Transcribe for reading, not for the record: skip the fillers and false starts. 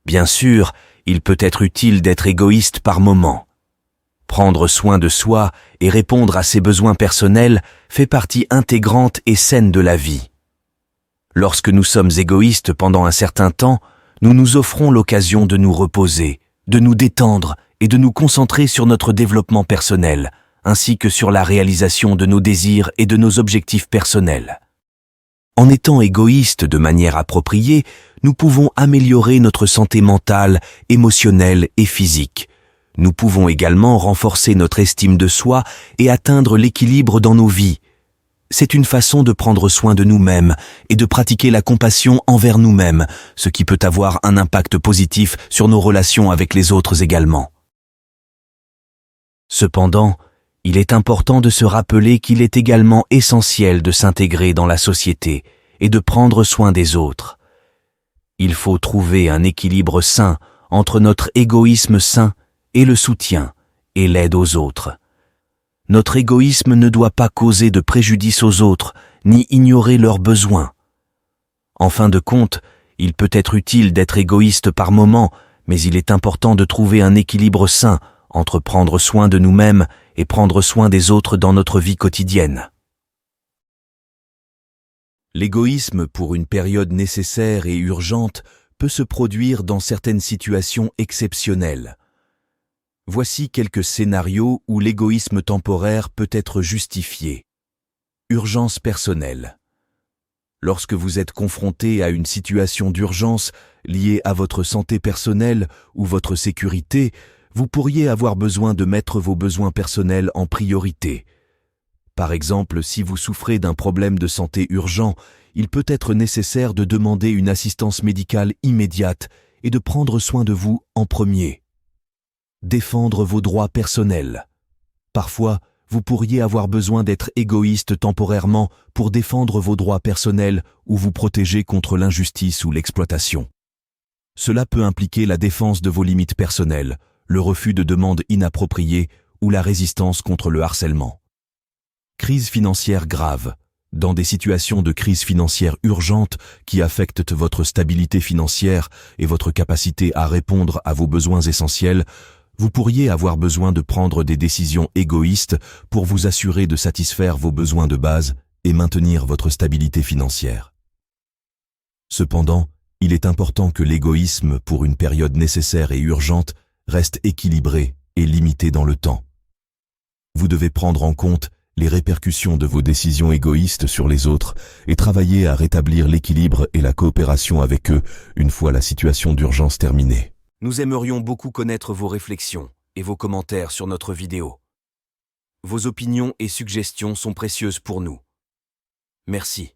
Bien sûr, il peut être utile d'être égoïste par moment. Prendre soin de soi et répondre à ses besoins personnels fait partie intégrante et saine de la vie. Lorsque nous sommes égoïstes pendant un certain temps, nous nous offrons l'occasion de nous reposer, de nous détendre et de nous concentrer sur notre développement personnel, ainsi que sur la réalisation de nos désirs et de nos objectifs personnels. En étant égoïstes de manière appropriée, nous pouvons améliorer notre santé mentale, émotionnelle et physique. Nous pouvons également renforcer notre estime de soi et atteindre l'équilibre dans nos vies. C'est une façon de prendre soin de nous-mêmes et de pratiquer la compassion envers nous-mêmes, ce qui peut avoir un impact positif sur nos relations avec les autres également. Cependant, il est important de se rappeler qu'il est également essentiel de s'intégrer dans la société et de prendre soin des autres. Il faut trouver un équilibre sain entre notre égoïsme sain et le soutien et l'aide aux autres. Notre égoïsme ne doit pas causer de préjudice aux autres, ni ignorer leurs besoins. En fin de compte, il peut être utile d'être égoïste par moment, mais il est important de trouver un équilibre sain entre prendre soin de nous-mêmes et prendre soin des autres dans notre vie quotidienne. L'égoïsme pour une période nécessaire et urgente peut se produire dans certaines situations exceptionnelles. Voici quelques scénarios où l'égoïsme temporaire peut être justifié. Urgence personnelle. Lorsque vous êtes confronté à une situation d'urgence liée à votre santé personnelle ou votre sécurité, vous pourriez avoir besoin de mettre vos besoins personnels en priorité. Par exemple, si vous souffrez d'un problème de santé urgent, il peut être nécessaire de demander une assistance médicale immédiate et de prendre soin de vous en premier. Défendre vos droits personnels. Parfois, vous pourriez avoir besoin d'être égoïste temporairement pour défendre vos droits personnels ou vous protéger contre l'injustice ou l'exploitation. Cela peut impliquer la défense de vos limites personnelles, le refus de demandes inappropriées ou la résistance contre le harcèlement. Crise financière grave. Dans des situations de crise financière urgente qui affectent votre stabilité financière et votre capacité à répondre à vos besoins essentiels, vous pourriez avoir besoin de prendre des décisions égoïstes pour vous assurer de satisfaire vos besoins de base et maintenir votre stabilité financière. Cependant, il est important que l'égoïsme pour une période nécessaire et urgente reste équilibré et limité dans le temps. Vous devez prendre en compte les répercussions de vos décisions égoïstes sur les autres et travailler à rétablir l'équilibre et la coopération avec eux une fois la situation d'urgence terminée. Nous aimerions beaucoup connaître vos réflexions et vos commentaires sur notre vidéo. Vos opinions et suggestions sont précieuses pour nous. Merci.